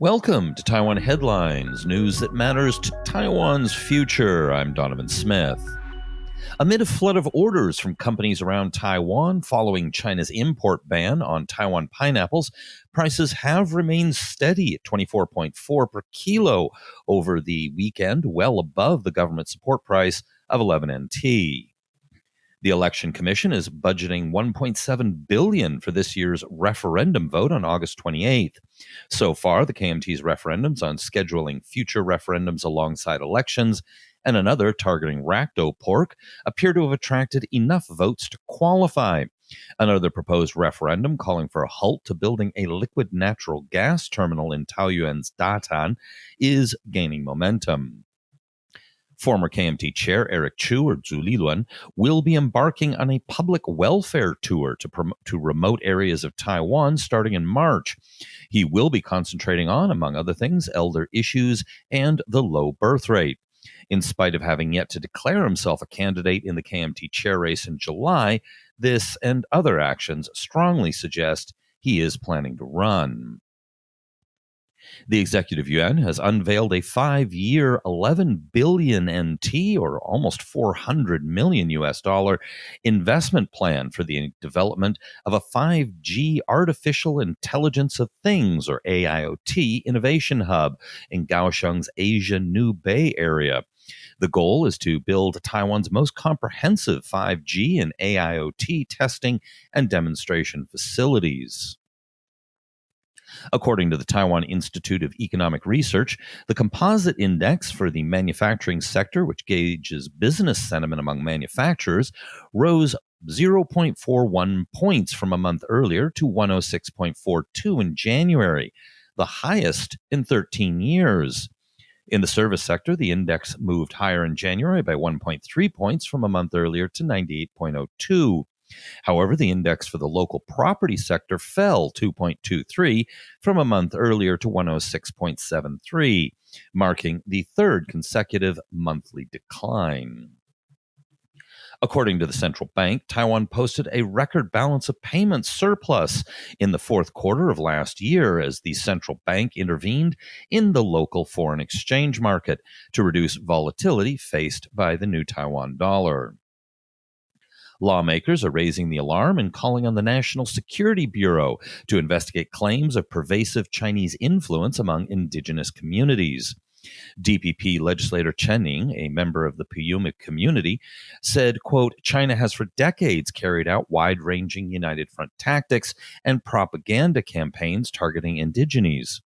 Welcome to Taiwan Headlines, news that matters to Taiwan's future. I'm Donovan Smith. Amid a flood of orders from companies around Taiwan following China's import ban on Taiwan pineapples, prices have remained steady at 24.4 per kilo over the weekend, well above the government support price of 11 NT. The Election Commission is budgeting $1.7 billion for this year's referendum vote on August 28th. So far, the KMT's referendums on scheduling future referendums alongside elections and another targeting racto pork appear to have attracted enough votes to qualify. Another proposed referendum calling for a halt to building a liquid natural gas terminal in Taoyuan's Datan is gaining momentum. Former KMT chair Eric Chu, or Zhu Liluan, will be embarking on a public welfare tour to remote areas of Taiwan starting in March. He will be concentrating on, among other things, elder issues and the low birth rate. In spite of having yet to declare himself a candidate in the KMT chair race in July, this and other actions strongly suggest he is planning to run. The Executive Yuan has unveiled a 5-year 11 billion NT, or almost 400 million US dollar, investment plan for the development of a 5G artificial intelligence of things, or AIoT, innovation hub in Kaohsiung's Asia New Bay area. The goal is to build Taiwan's most comprehensive 5G and AIoT testing and demonstration facilities. According to the Taiwan Institute of Economic Research, the composite index for the manufacturing sector, which gauges business sentiment among manufacturers, rose 0.41 points from a month earlier to 106.42 in January, the highest in 13 years. In the service sector, the index moved higher in January by 1.3 points from a month earlier to 98.02. However, the index for the local property sector fell 2.23 from a month earlier to 106.73, marking the third consecutive monthly decline. According to the central bank, Taiwan posted a record balance of payments surplus in the fourth quarter of last year as the central bank intervened in the local foreign exchange market to reduce volatility faced by the new Taiwan dollar. Lawmakers are raising the alarm and calling on the National Security Bureau to investigate claims of pervasive Chinese influence among indigenous communities. DPP legislator Chen Ning, a member of the Puyumic community, said, quote, China has for decades carried out wide-ranging United Front tactics and propaganda campaigns targeting indigenes.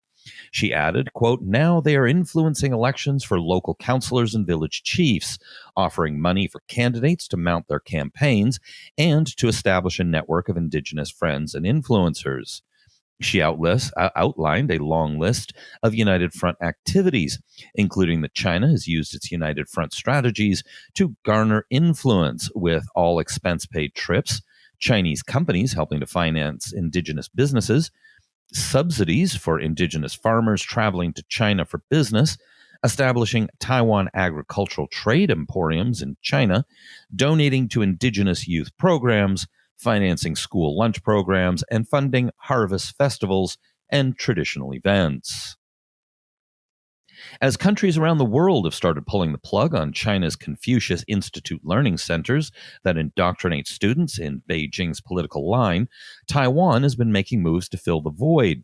She added, quote, now they are influencing elections for local councilors and village chiefs, offering money for candidates to mount their campaigns and to establish a network of indigenous friends and influencers. She outlined a long list of United Front activities, including that China has used its United Front strategies to garner influence with all expense-paid trips, Chinese companies helping to finance indigenous businesses, subsidies for indigenous farmers traveling to China for business, establishing Taiwan agricultural trade emporiums in China, donating to indigenous youth programs, financing school lunch programs, and funding harvest festivals and traditional events. As countries around the world have started pulling the plug on China's Confucius Institute learning centers that indoctrinate students in Beijing's political line, Taiwan has been making moves to fill the void.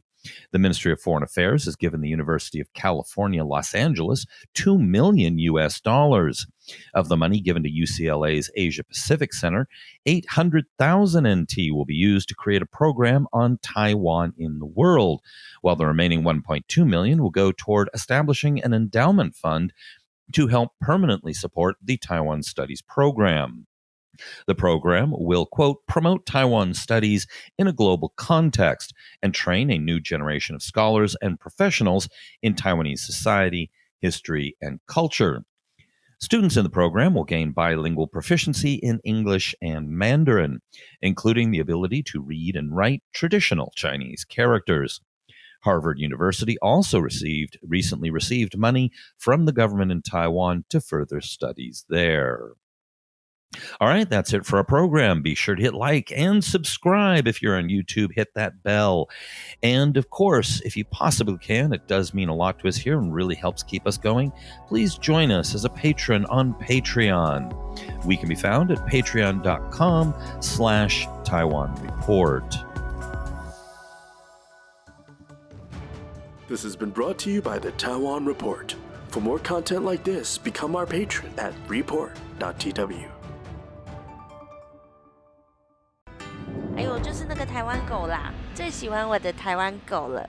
The Ministry of Foreign Affairs has given the University of California, Los Angeles, $2 million US. Of the money given to UCLA's Asia Pacific Center, 800,000 NT will be used to create a program on Taiwan in the world, while the remaining 1.2 million will go toward establishing an endowment fund to help permanently support the Taiwan Studies program. The program will, quote, promote Taiwan studies in a global context and train a new generation of scholars and professionals in Taiwanese society, history, and culture. Students in the program will gain bilingual proficiency in English and Mandarin, including the ability to read and write traditional Chinese characters. Harvard University also recently received money from the government in Taiwan to further studies there. All right, that's it for our program. Be sure to hit like and subscribe if you're on YouTube. Hit that bell. And of course, if you possibly can, it does mean a lot to us here and really helps keep us going. Please join us as a patron on Patreon. We can be found at patreon.com/Taiwan Report. This has been brought to you by the Taiwan Report. For more content like this, become our patron at report.tw. 还有就是那个台湾狗啦，最喜欢我的台湾狗了。